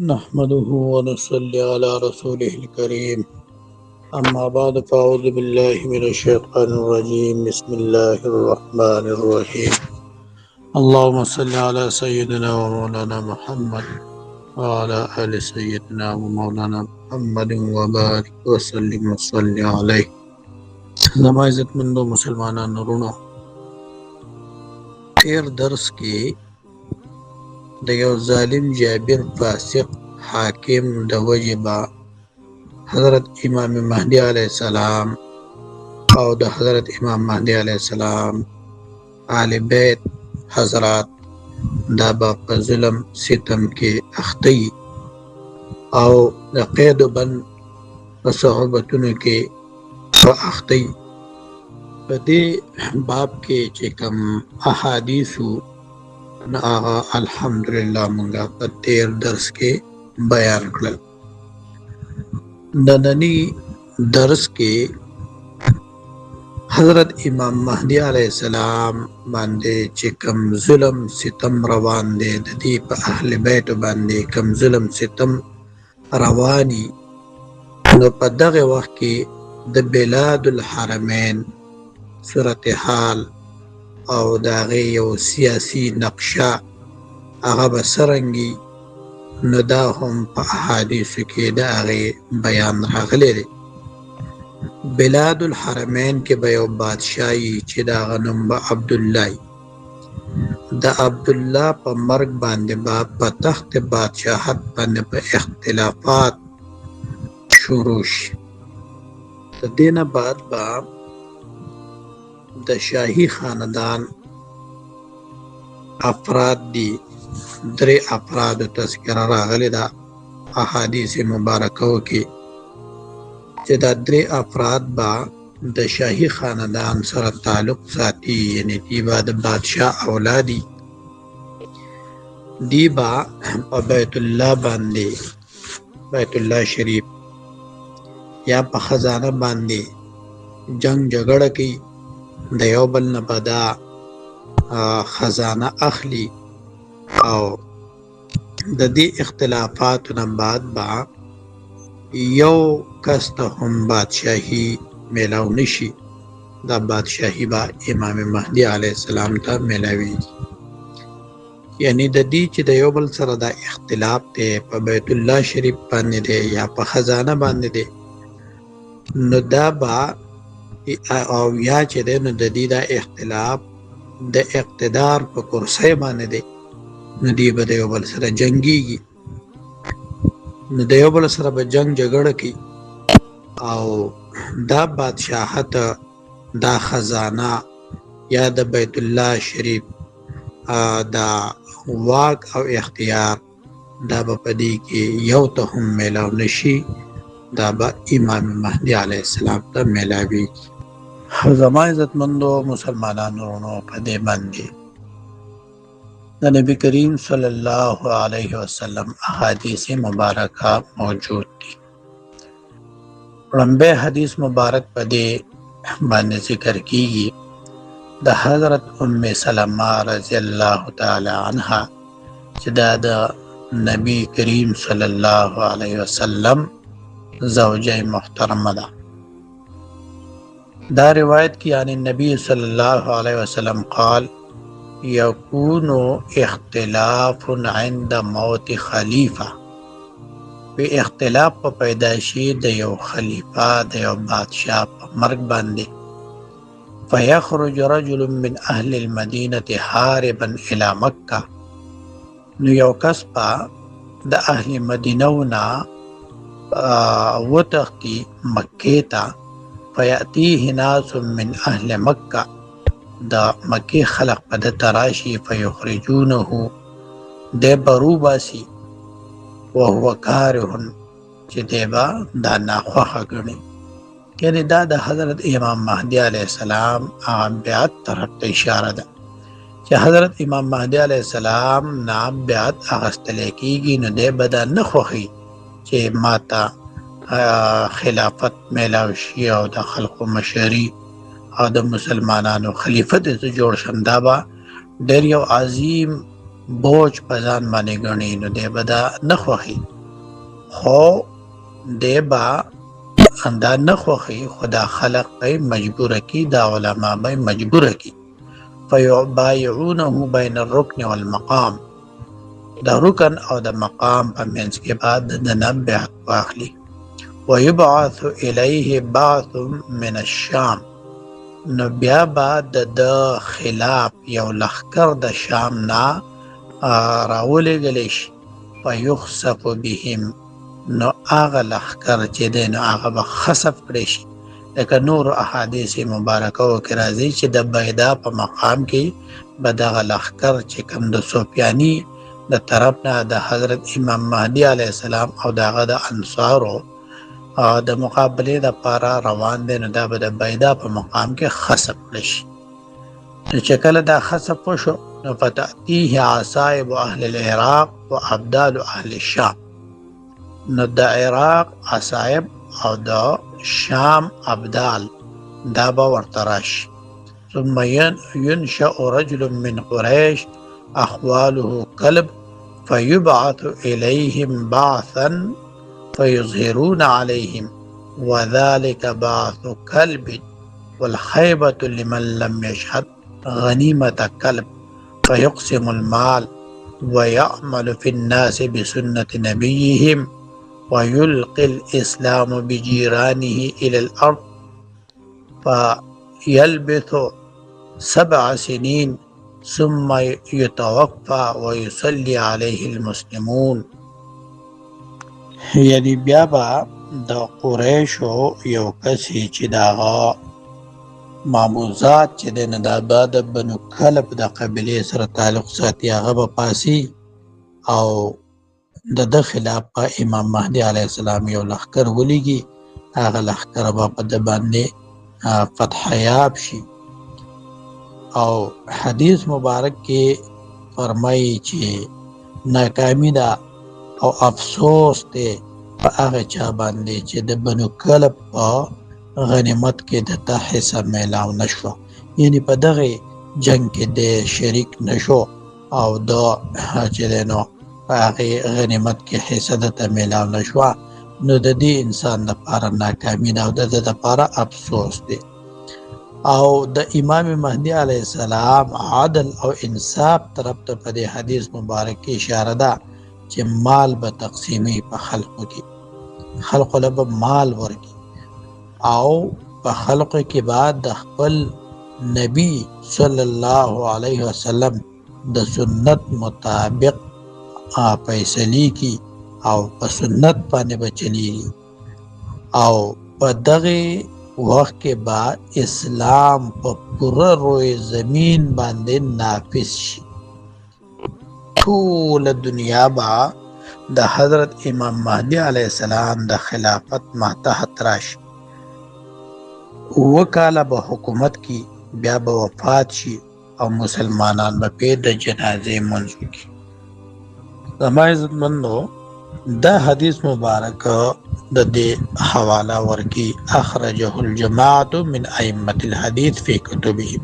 نحمده ونصلي على رسوله الكريم أما بعد فأعوذ بالله من الشيطان الرجيم بسم الله الرحمن الرحيم اللهم صل على سيدنا ومولانا محمد وعلى آل سيدنا ومولانا محمد وبارك وسلم وصل عليه زما عزت مندو مسلمانان رونو تیر درس کې د یو ظالم جابر فاسق حاکم د وجبه حضرت امام مهدی علیه السلام او د حضرت امام مهدی علیه السلام آل بیت حضرات دا با په ظلم ستم کې اختی او د قید بند په صحبتونو کې په اختی په دې باب کې چې کوم احادیثو آغا الحمدللہ منگا په تیر درس کې بیان کړل. نننی درس کې حضرت امام مهدی علیه السلام باندې چې کوم ظلم ستم روان دی د دې په اهل بیت باندې کوم ظلم ستم رواني نو په دغه وخت کې د بلاد الحرمین صورتحال او داغه یو سیاسی نقشه هغه بسرنګي نو دا هم په احادیثو کې داغه بیان راغلی دی. بلاد الحرمین کې به یو بادشاہي چې داغه نوم به عبدالله د عبدالله په مرګ باندې په تخت بادشاہت باندې په اختلافات شروع شي. د دینه بعد به د شاهی خاندان افراد دي درې افراد تذکره راغلی دا احادیث مبارکو کې چې دا درې افراد با د شاهی خاندان سره تعلق ساتي یعنی دی با د بادشاہ اولادی دی با په بیت الله باندې بیت الله شریف یا په خزانه باندې جنگ جګړه کوي د یو بل نه بدا خزانه اخلي او د دې اختلافاتو نه بعد با یو کس ته هم بادشاہي میلاو نشي دا بادشاہي با امام مهدی علیه السلام ته میلاوي یعنی د دې چې د یو بل سره دا اختلاف ته په بیت الله شریف باندې دی یا په خزانه باندې دی نو دا با او یا چې د نو د دې دا اختلاف د اقتدار په کرسۍ باندې دی نو دی به د یو بل سره جنګیږي نو د یو بل سره به جنگ جګړه کوي او دا بادشاہت دا خزانه یا د بیت الله شریف دا واک او اختیار دا به په دې کې یو ته هم میلاو نشي دا به امام مهدی علیه السلام ته میلاوي. زما عزتمندو مسلمانانو ورونو په دې باندې د نبی کریم صلی الله علیه وسلم احادیث مبارکه موجود دي. لمبه حدیث مبارک په دې باندې ذکر کیږي د حضرت ام سلمہ رضی الله تعالی عنها چې د نبی کریم صلی الله علیه وسلم زوجه محترمه ده. دا روایت کی یعنی نبی صلی الله علیه وسلم قال یکون اختلاف عند موت خلیفہ په اختلاف په پیدایشي د یو خلیفہ د یو بادشاہ په مرګ باندې فیخرج رجل من اهل المدینه حاربا الى مکه نو یو کس په د اهل مدینه ونه وتختی مکه ته فیأتیه ناس من اهل مکه دا مکی خلق په د تراشی فیخرجونه د بروباسی وهو کاره چې دیبا دا ناخوخه ګڼي یعنی دا د حضرت امام مهدی علیه السلام بیعت طرف ته اشاره ده چې حضرت امام مهدی علیه السلام نام بیعت اغستل کیږي نو دی به دا نه خوښي چې ماته خلافت میلاو شي او د خلقو مشري او د مسلمانانو خلیفت ته جوړ شم دا به ډېر یو عظیم بوج په ځان باندې ګڼي نو دی به دا نه خوښي، خو دی به دا نه خوښي، خو دا خلق به مجبوره کی، دا علما به مجبوره کی. فیبایعونه بین الرکن والمقام، د رکن او د مقام په منځ کې بعد د نه بیعت واخلي. ویبعث الیه بعث من الشام، نو بیا به د خلاف یو لښکر د شام نه راولېږلی شي. فیخسف بهم، نو هغه لښکر چې دی نو هغه به خسف کړی شي. لکه نور احادیث مبارکو کې راځي چې د بیدا په مقام کې به دغه لښکر چې کوم د سفیاني د طرف نه د حضرت امام مهدي علیه السلام او دغه د انصارو د مقابلې لپاره روان دی، نو دا به د بیدا په مقام کې خسف کړی شي. نو چې کله دا خسف وشو نو فتأتیه عصائب اهل العراق و ابدال اهل الشام، نو د عراق عصائب او د شام ابدال دا به ورته راشي. ثم ينشأ رجل من قريش اخواله كلب فيبعث إليهم بعثا فيظهرون عليهم، وذلك بعث كلب والخيبة لمن لم يشهد غنيمة كلب، فيقسم المال ويعمل في الناس بسنة نبيهم، ويلقي الإسلام بجيرانه إلى الأرض، فيلبث 7 سنين ثم يتوفى ويصلي عليه المسلمون. یعنی بیا به د قریشو یو کسی چې دغه معموزات چې دی نو دا به د بنو کلب د قبیلې سره تعلق ساتي، هغه به پاسي او د ده خلاف په امام مهدي علیه السلام یو لښکر ولیږي. هغه لښکر به په ده باندې فتح یاب شي. او حدیث مبارک کې فرمایي چې ناکامی ده او افسوس دی په هغه چا باندې چې د بنو کلب په غنیمت کې د ته حصه میلاو نشو، یعنی په دغه جنگ کې د شریک نشو او د چې دی نو په هغه غنیمت کې حصه د ته میلاو نشو، نو د دې انسان لپاره ناکامي ده او د ده لپاره افسوس دی. او د امام مهدي علیه السلام عدل او انصاف طرف ته په دې حدیث مبارک کې اشاره ده چې مال به تقسیمي په خلقو کې، خلقو له به مال ورکي او په خلقو کې بعد د خپل نبی صلی الله علیه وسلم د سنت مطابق فیصلې کی او په سنت باندې به چلیږي. او په دغه وخت کې با اسلام په پوره روی زمین باندې نافذ شي. ټول دنیا با د حضرت امام مهدی علیه السلام د خلافت ماتحت راشي. 2 کاله به حکومت کی، بیا به وفات شي او مسلمانان به په د جنازې منځ وکړي. زما عزتمندو دا حدیث مبارک د دې حواله ورکی اخرجه الجماعت من ائمه الحديث في كتبهم.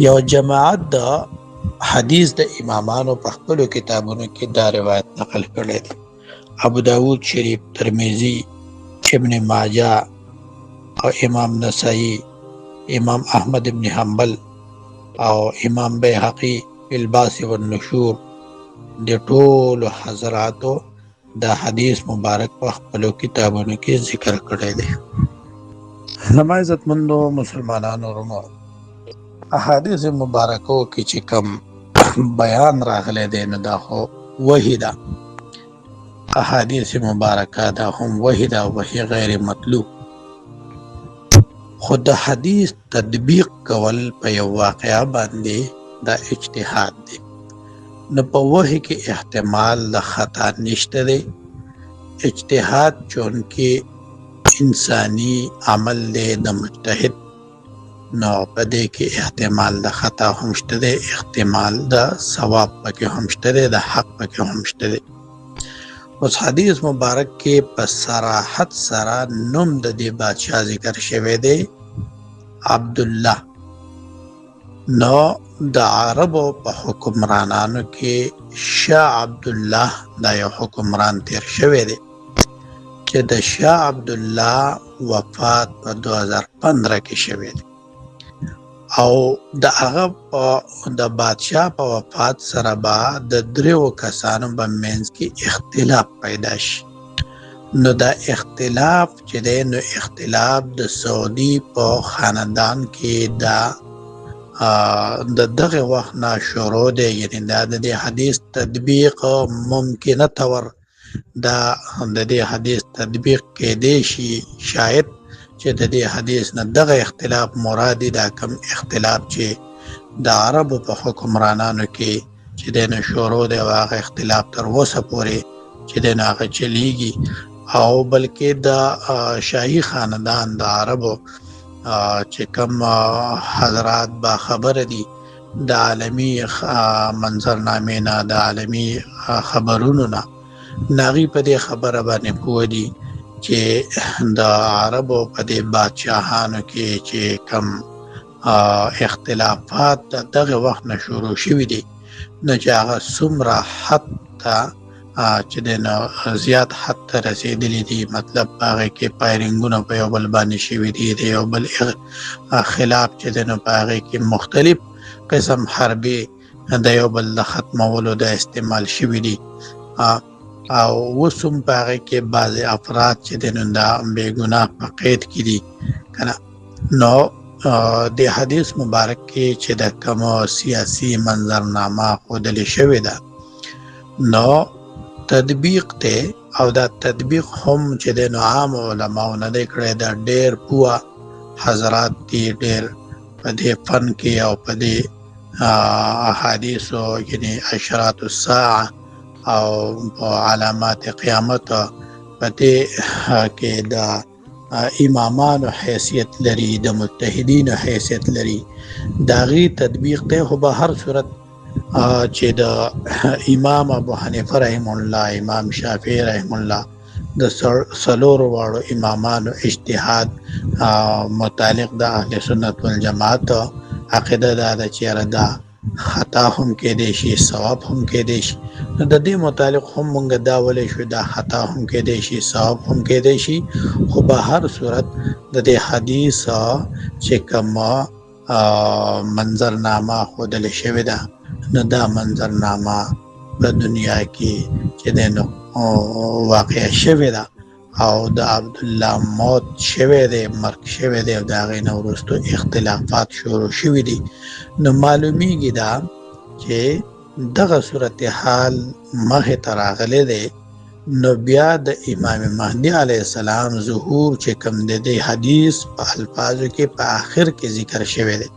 یو جماعت د حدیث د امامانو په خپل کتابونو کې دا روایت نقل کړی دی. ابو داود شریف، ترمذی، ابن ماجه او امام نسائی، امام احمد ابن حنبل او امام بیهقی الباس والنشور د ټول حضراتو دا حدیث مبارک په خپل کتابونو کې ذکر کړی دی. زما عزتمندو مسلمانانو ورونو، احادیث مبارکو کې چې کوم بیان راغلی دی نو دا خو وحی ده. احادیث مبارکه دا هم وحی ده، وحی غیر مطلوب. خو د حدیث تطبیق کول په یو واقعه باندې دا اجتهاد دی. نو په وحی کې احتمال د خطا نشته دی. اجتهاد چونکه انسانی عمل دی د مجتهد، نو په دې کې احتمال د خطا هم شته دی، احتمال د ثواب پکې هم شته دی، د حق پکې هم شته دی. اوس حدیث مبارک کې په صراحت سره نوم د دې بادشاہ ذکر شوی دی عبدالله. نو د عربو په حکمرانانو کې شاه عبدالله دا یو حکمران تیر شوی دی چې د شاه عبدالله وفات په 2015 کې شوی دی او د هغه د بادشاه په وفات سره به د دریو کسانو په منځ کې اختلاف پیدا شي نو دا اختلاف چې دی نو اختلاف د سعودي په خاندان کې دا د دغه وخت نه شروع دی یعنی دا د دې حدیث تطبیق ممکنه تور دا د دې حدیث تطبیق کېدی شي شاید چې د دې حدیث نه دغه اختلاف مرادي دا کم اختلاف چې د عربو په حکمرانانو کې چې د نه شروع دی هغه اختلاف تر اوسه پورې چې د نه هغه چلیږي او بلکې د شاهي خاندان د عربو چې کوم حضرات با خبر دي د عالمي منظرنامې نه د عالمي خبرونو نه ناغي په دې خبره باندې پوه دي چې د عربو په دې بادشاهانو کې چې کم اختلافات دغه وخت نه شروع شوي دي نو چې هغه څومره حد ته چې د زیات حد ته رسیدلی دي مطلب هغه کې پایرنګونه په یو بل باندې شوي دي د یو بل خلاف چې د په هغه کې مختلف قسم حربي د یو بل د ختمولو د استعمال شوي دي او وسوم په هغه کې بعضې افراد چې د بې ګناه په قید کې دي کنه نو د حدیث مبارک کې چې د کوم سیاسي منظرنامه ښودلې شوې ده نو تطبیق ته او دا تطبیق هم چې د عام علماو نه دی کړی دا ډېر پوه حضرات دي ډېر په دې فن کې او په دې احادیثو یعنی اشراط الساعه او علامات قیامت په دې کې دا امامانو حیثیت لري د مجتهدینو حیثیت لري دا غي تطبیق ته خو به هر صورت چې د امام ابو حنیفه رحم الله امام شافعی رحم الله د څلورو واړو امامانو اجتهاد متعلق د اهل سنت والجماعت عقیده دا چې دا خطا هم کېدی شي ثواب هم کېدی شي نو د دې متعلق هم مونږ دا ولې شو دا خطا هم کېدی شي ثواب هم کېدی شي خو به هر صورت د دې حدیث چې کوم منظرنامه ښودل شوې ده نو دا منظرنامه په دنیا کې چې د واقع شوې ده او د عبدالله موت شوی دی مرګ شوی دی او د هغې نه وروستو اختلافات شروع شوي دي نو معلومیږي دا چې دغه صورتحال مخې ته راغلی دی نو بیا د امام مهدي علیه السلام ظهور چې کوم د دې حدیث په الفاظو کې په آخر کې ذکر شوی دی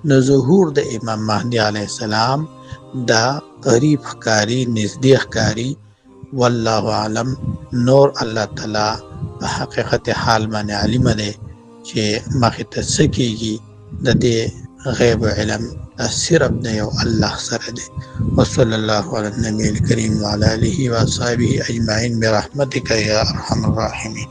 نو ظهور د امام مهدي علیه السلام دا قریب ښکاري نږدې ښکاري والله عالم نور الله تعالی په حقیقت حال باندې علم دی چې مخې ته څه کېږي د دې غیب علم صرف د یو الله سره دی وصلی الله علی النبی الکریم وعلى آله واصحابه اجمعین برحمتک یا ارحم الراحمین